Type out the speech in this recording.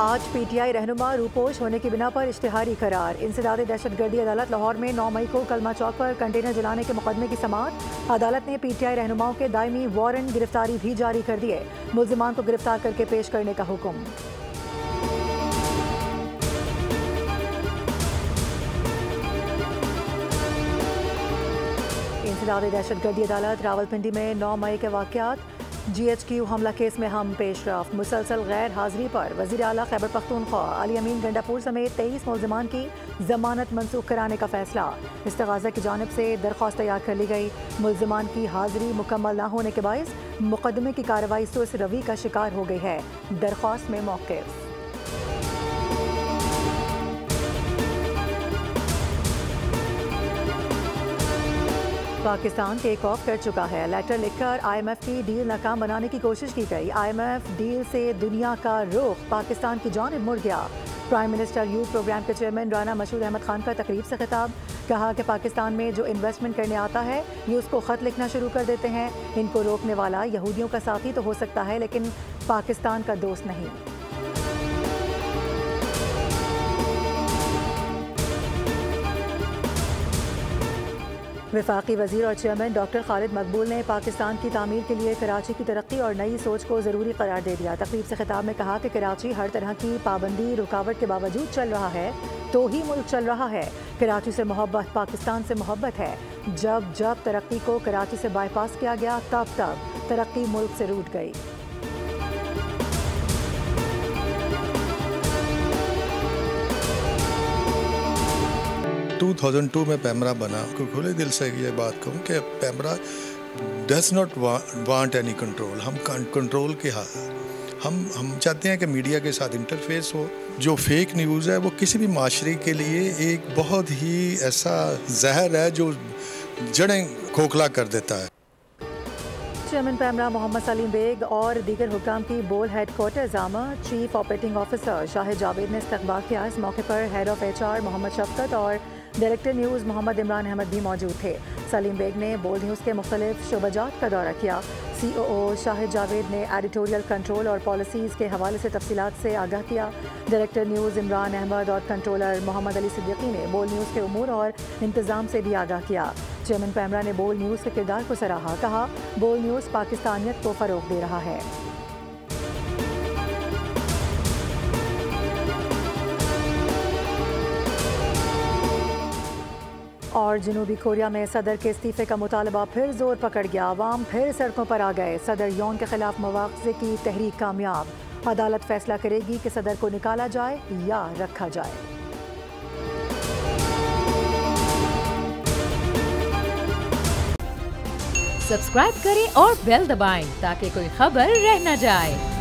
آج P T I رہنما روپوش ہونے کی بنا پر اشتہاری قرار۔ انسداد دہشت گردی عدالت لاہور میں 9 مئی کو کلمہ چوک پر کنٹینر جلانے کے مقدمے کی سماعت۔ عدالت نے پی ٹی آئی رہنماؤں کے دائمی وارنٹ گرفتاری بھی جاری کر دیے۔ ملزمان کو گرفتار کر کے پیش کرنے کا حکم۔ انسداد دہشت گردی عدالت راولپنڈی میں 9 مئی کے واقعات۔ جی ایچ کیو حملہ کیس میں ہم پیش رفت۔ مسلسل غیر حاضری پر وزیر اعلیٰ خیبر پختونخوا علی امین گنڈا پور سمیت 23 ملزمان کی ضمانت منسوخ کرانے کا فیصلہ۔ استغاثہ کی جانب سے درخواست تیار کر لی گئی۔ ملزمان کی حاضری مکمل نہ ہونے کے باعث مقدمے کی کارروائی سست روی کا شکار ہو گئی ہے۔ درخواست میں موقف۔ پاکستان ٹیک آف کر چکا ہے۔ لیٹر لکھ کر آئی ایم ایف کی ڈیل ناکام بنانے کی کوشش کی گئی۔ آئی ایم ایف ڈیل سے دنیا کا رخ پاکستان کی جانب مڑ گیا۔ پرائم منسٹر یوتھ پروگرام کے چیئرمین رانا مشہور احمد خان کا تقریب سے خطاب۔ کہا کہ پاکستان میں جو انویسٹمنٹ کرنے آتا ہے یہ اس کو خط لکھنا شروع کر دیتے ہیں۔ ان کو روکنے والا یہودیوں کا ساتھی تو ہو سکتا ہے لیکن پاکستان کا دوست نہیں۔ وفاقی وزیر اور چیئرمین ڈاکٹر خالد مقبول نے پاکستان کی تعمیر کے لیے کراچی کی ترقی اور نئی سوچ کو ضروری قرار دے دیا۔ تقریب سے خطاب میں کہا کہ کراچی ہر طرح کی پابندی رکاوٹ کے باوجود چل رہا ہے تو ہی ملک چل رہا ہے۔ کراچی سے محبت پاکستان سے محبت ہے۔ جب ترقی کو کراچی سے بائی پاس کیا گیا تب ترقی ملک سے روٹ گئی۔ 2002 میں پیمرا بنا۔ کھلے دل سے یہ بات کہوں کہ PEMRA does not want any control. ہم کنٹرول کے ہم چاہتے ہیں کہ میڈیا کے ساتھ انٹرفیس ہو۔ جو فیک نیوز ہے وہ کسی بھی معاشرے کے لیے ایک بہت ہی ایسا زہر ہے جو جڑیں کھوکھلا کر دیتا ہے۔ چیئرمین پیمرا محمد سلیم بیگ اور دیگر حکام کی بول ہیڈ کوارٹرز آمد۔ چیف آپریٹنگ آفیسر شاہد جاوید نے استقبال کیا۔ اس موقع پر ہیڈ آف ایچ آر محمد شفقت اور ڈائریکٹر نیوز محمد عمران احمد بھی موجود تھے۔ سلیم بیگ نے بول نیوز کے مختلف شعبجات کا دورہ کیا۔ سی او او شاہد جاوید نے ایڈیٹوریل کنٹرول اور پالیسیز کے حوالے سے تفصیلات سے آگاہ کیا۔ ڈائریکٹر نیوز عمران احمد اور کنٹرولر محمد علی صدیقی نے بول نیوز کے امور اور انتظام سے بھی آگاہ کیا۔ چیئرمین پیمرا نے بول نیوز کے کردار کو سراہا۔ کہا بول نیوز پاکستانیت کو فروغ دے رہا ہے۔ اور جنوبی کوریا میں صدر کے استعفے کا مطالبہ پھر زور پکڑ گیا۔ عوام پھر سڑکوں پر آ گئے۔ صدر یون کے خلاف مواخذے کی تحریک کامیاب۔ عدالت فیصلہ کرے گی کہ صدر کو نکالا جائے یا رکھا جائے۔ سبسکرائب کریں اور بیل دبائیں تاکہ کوئی خبر رہ نہ جائے۔